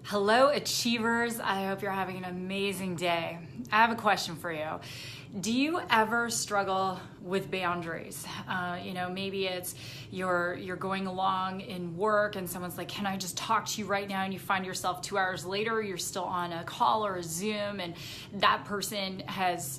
Hello, achievers. I hope you're having an amazing day. I have a question for you. Do you ever struggle with boundaries? Maybe it's you're going along in work and someone's like, can I just talk to you right now? And you find yourself 2 hours later, you're still on a call or a Zoom, and that person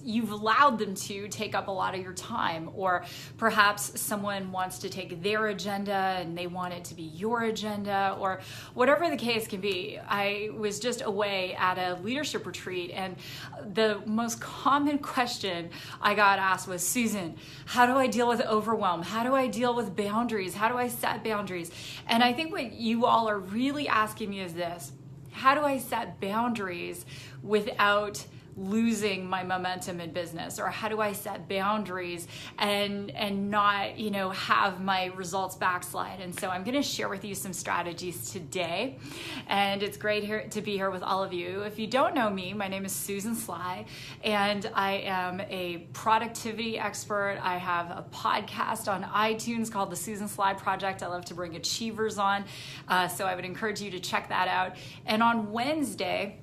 you've allowed them to take up a lot of your time. Or perhaps someone wants to take their agenda and they want it to be your agenda, or whatever the case can be. I was just away at a leadership retreat, and the most common question I got asked was, Susan, how do I deal with overwhelm? How do I deal with boundaries? How do I set boundaries? And I think what you all are really asking me is this: how do I set boundaries without losing my momentum in business? Or how do I set boundaries and not, have my results backslide? And so I'm going to share with you some strategies today. And it's great to be here with all of you. If you don't know me, my name is Susan Sly, and I am a productivity expert. I have a podcast on iTunes called The Susan Sly Project. I love to bring achievers on. So I would encourage you to check that out. And on Wednesday,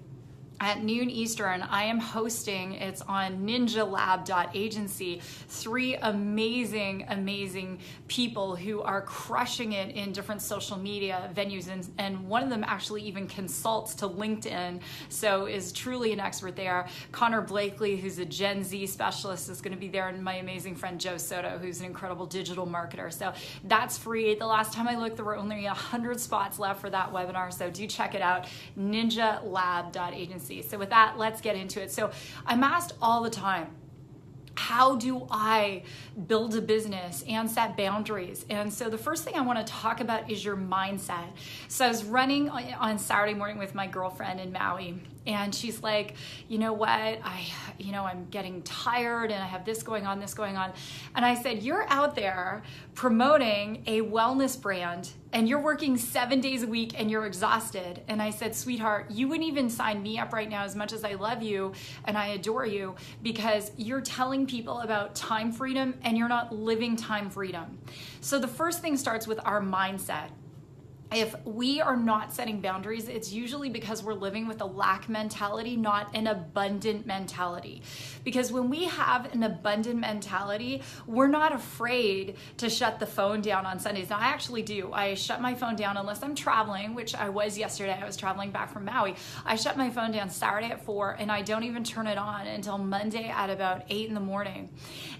at noon Eastern, I am hosting, it's on ninjalab.agency, 3 amazing people who are crushing it in different social media venues. And one of them actually even consults to LinkedIn, so is truly an expert there. Connor Blakely, who's a Gen Z specialist, is going to be there, and my amazing friend Joe Soto, who's an incredible digital marketer. So that's free. The last time I looked, there were only 100 spots left for that webinar, so do check it out, ninjalab.agency. So with that, let's get into it. So I'm asked all the time, how do I build a business and set boundaries? And so the first thing I want to talk about is your mindset. So I was running on Saturday morning with my girlfriend in Maui, and she's like, you know what, I'm getting tired and I have this going on. And I said, you're out there promoting a wellness brand and you're working 7 days a week and you're exhausted. And I said, sweetheart, you wouldn't even sign me up right now, as much as I love you and I adore you, because you're telling people about time freedom and you're not living time freedom. So the first thing starts with our mindset. If we are not setting boundaries, it's usually because we're living with a lack mentality, not an abundant mentality. Because when we have an abundant mentality, we're not afraid to shut the phone down on Sundays. Now, I actually do. I shut my phone down unless I'm traveling, which I was yesterday. I was traveling back from Maui. I shut my phone down Saturday at 4, and I don't even turn it on until Monday at about 8 in the morning.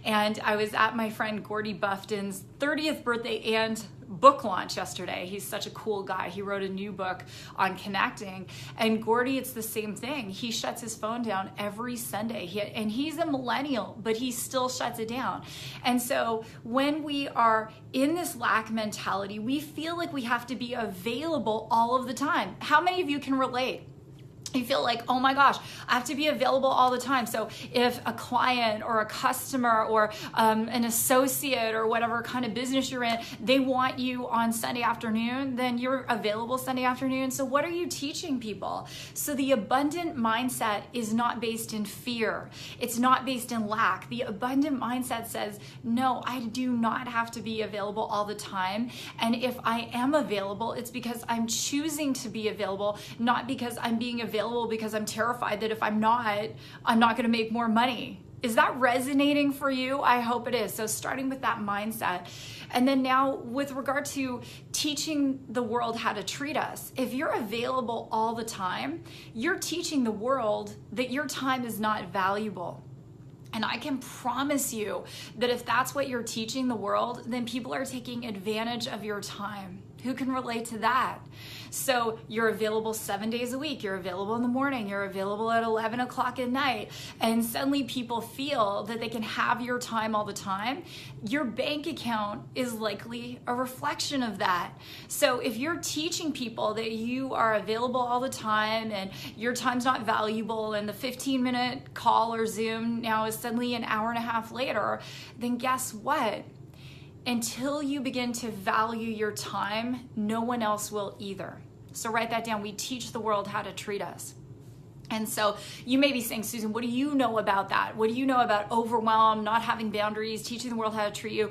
And I was at my friend Gordy Bufton's 30th birthday and book launch yesterday. He's such a cool guy. He wrote a new book on connecting. And Gordy, it's the same thing. He shuts his phone down every Sunday. And he's a millennial, but he still shuts it down. And so when we are in this lack mentality, we feel like we have to be available all of the time. How many of you can relate? You feel like, oh my gosh, I have to be available all the time. So if a client or a customer or an associate or whatever kind of business you're in, they want you on Sunday afternoon, then you're available Sunday afternoon. So what are you teaching people? So the abundant mindset is not based in fear. It's not based in lack. The abundant mindset says, no, I do not have to be available all the time. And if I am available, it's because I'm choosing to be available, not because I'm being available because I'm terrified that if I'm not going to make more money. Is that resonating for you? I hope it is. So starting with that mindset. And then now with regard to teaching the world how to treat us, if you're available all the time, you're teaching the world that your time is not valuable. And I can promise you that if that's what you're teaching the world, then people are taking advantage of your time. Who can relate to that? So you're available 7 days a week. You're available in the morning. You're available at 11 o'clock at night. And suddenly people feel that they can have your time all the time. Your bank account is likely a reflection of that. So if you're teaching people that you are available all the time and your time's not valuable and the 15-minute call or Zoom now is suddenly an hour and a half later, then guess what? Until you begin to value your time, no one else will either. So write that down. We teach the world how to treat us. And so you may be saying, Susan, what do you know about that? What do you know about overwhelm, not having boundaries, teaching the world how to treat you?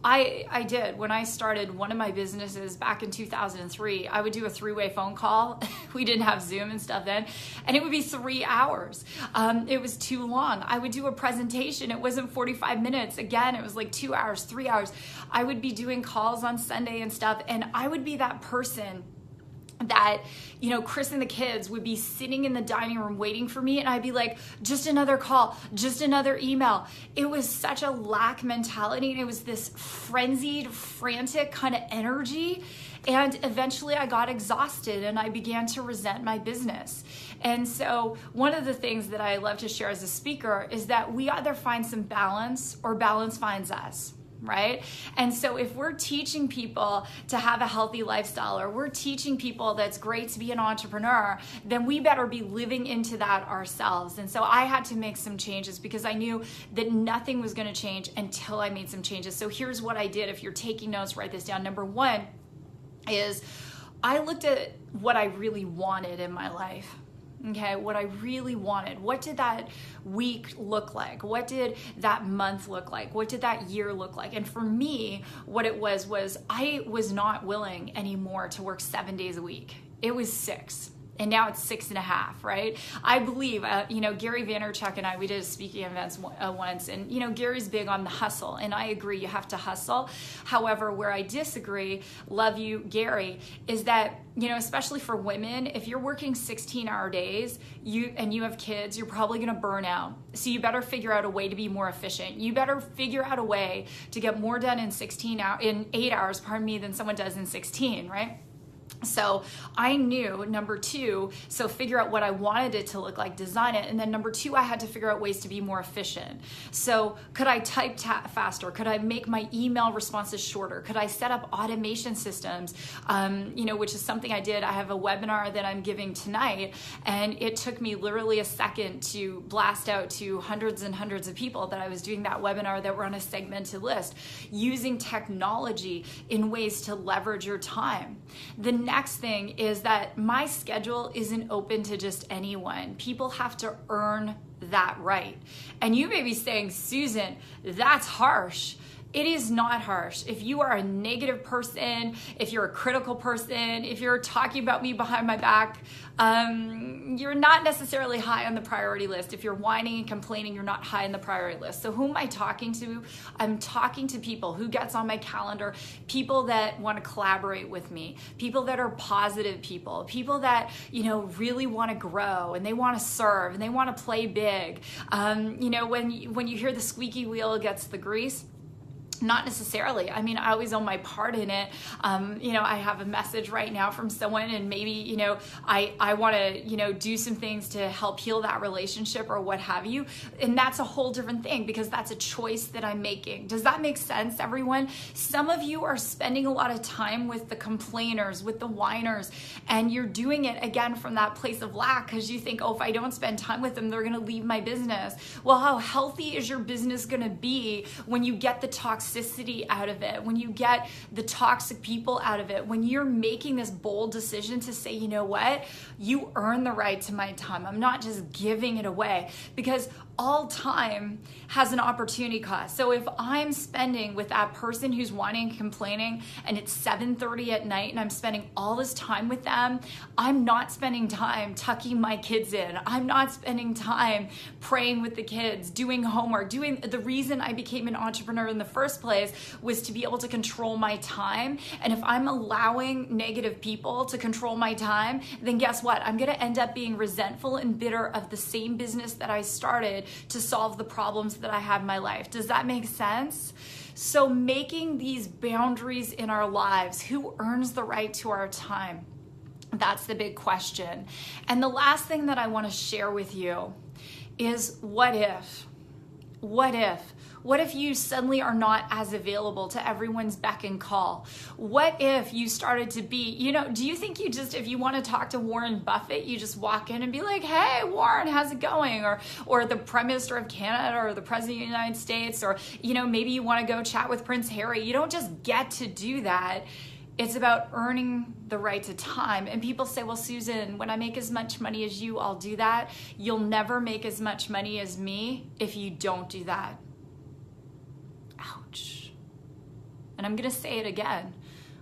I did. When I started one of my businesses back in 2003, I would do a 3-way phone call. We didn't have Zoom and stuff then. And it would be 3 hours. It was too long. I would do a presentation. It wasn't 45 minutes. Again, it was like 2 hours, 3 hours. I would be doing calls on Sunday and stuff. And I would be that person that, Chris and the kids would be sitting in the dining room waiting for me, and I'd be like, just another call, just another email. It was such a lack mentality, and it was this frenzied, frantic kind of energy. And eventually I got exhausted and I began to resent my business. And so one of the things that I love to share as a speaker is that we either find some balance or balance finds us. Right? And so if we're teaching people to have a healthy lifestyle, or we're teaching people that it's great to be an entrepreneur, then we better be living into that ourselves. And so I had to make some changes because I knew that nothing was going to change until I made some changes. So here's what I did. If you're taking notes, write this down. Number one is I looked at what I really wanted in my life. Okay, what I really wanted. What did that week look like? What did that month look like? What did that year look like? And for me, what it was I was not willing anymore to work 7 days a week. It was 6. And now it's 6.5, right? I believe, Gary Vaynerchuk and we did a speaking event once, and, Gary's big on the hustle, and I agree, you have to hustle. However, where I disagree, love you, Gary, is that, especially for women, if you're working 16-hour days, you have kids, you're probably gonna burn out. So you better figure out a way to be more efficient. You better figure out a way to get more done in 8 hours, than someone does in 16, right? So I knew, number two, so figure out what I wanted it to look like, design it. And then number two, I had to figure out ways to be more efficient. So could I type faster? Could I make my email responses shorter? Could I set up automation systems? Which is something I did. I have a webinar that I'm giving tonight, and it took me literally a second to blast out to hundreds and hundreds of people that I was doing that webinar that were on a segmented list, using technology in ways to leverage your time. The next thing is that my schedule isn't open to just anyone. People have to earn that right. And you may be saying, Susan, that's harsh. It is not harsh. If you are a negative person, if you're a critical person, if you're talking about me behind my back, you're not necessarily high on the priority list. If you're whining and complaining, you're not high on the priority list. So who am I talking to? I'm talking to people who gets on my calendar, people that want to collaborate with me, people that are positive people that, really want to grow and they want to serve and they want to play big. When you hear the squeaky wheel gets the grease, not necessarily. I mean, I always own my part in it. I have a message right now from someone, and maybe, I want to, do some things to help heal that relationship or what have you. And that's a whole different thing because that's a choice that I'm making. Does that make sense, everyone? Some of you are spending a lot of time with the complainers, with the whiners, and you're doing it again from that place of lack because you think, if I don't spend time with them, they're going to leave my business. Well, how healthy is your business going to be when you get the toxicity out of it, when you get the toxic people out of it, when you're making this bold decision to say, you know what, you earn the right to my time. I'm not just giving it away, because all time has an opportunity cost. So if I'm spending with that person who's whining and complaining and it's 7:30 at night and I'm spending all this time with them, I'm not spending time tucking my kids in. I'm not spending time praying with the kids, doing homework, the reason I became an entrepreneur in the first place was to be able to control my time. And if I'm allowing negative people to control my time, then guess what? I'm going to end up being resentful and bitter of the same business that I started to solve the problems that I have in my life. Does that make sense? So making these boundaries in our lives, who earns the right to our time? That's the big question. And the last thing that I want to share with you is what if? What if? What if you suddenly are not as available to everyone's beck and call? What if you started to be, do you think if you want to talk to Warren Buffett, you just walk in and be like, hey, Warren, how's it going? Or the Prime Minister of Canada or the President of the United States, or, maybe you want to go chat with Prince Harry. You don't just get to do that. It's about earning the right to time. And people say, well, Susan, when I make as much money as you, I'll do that. You'll never make as much money as me if you don't do that. Ouch. And I'm gonna say it again.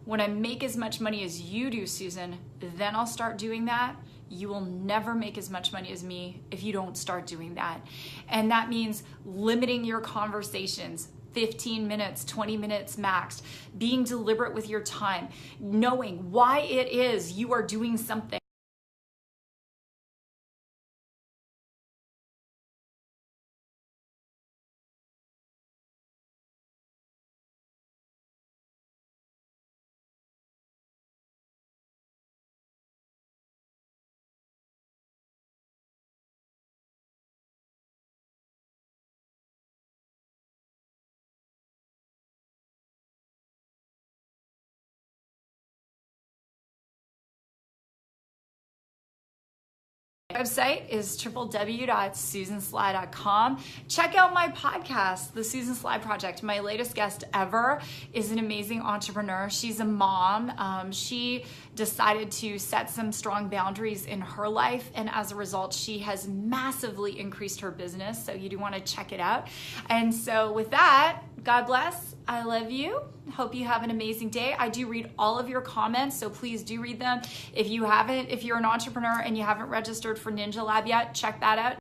When I make as much money as you do, Susan, then I'll start doing that. You will never make as much money as me if you don't start doing that. And that means limiting your conversations, 15 minutes, 20 minutes max, being deliberate with your time, knowing why it is you are doing something. Website is www.susansly.com. Check out my podcast, The Susan Sly Project. My latest guest ever is an amazing entrepreneur. She's a mom. She decided to set some strong boundaries in her life, and as a result, she has massively increased her business. So you do want to check it out. And so with that, God bless. I love you. Hope you have an amazing day. I do read all of your comments, so please do read them. If you're an entrepreneur and you haven't registered for Ninja Lab yet, check that out.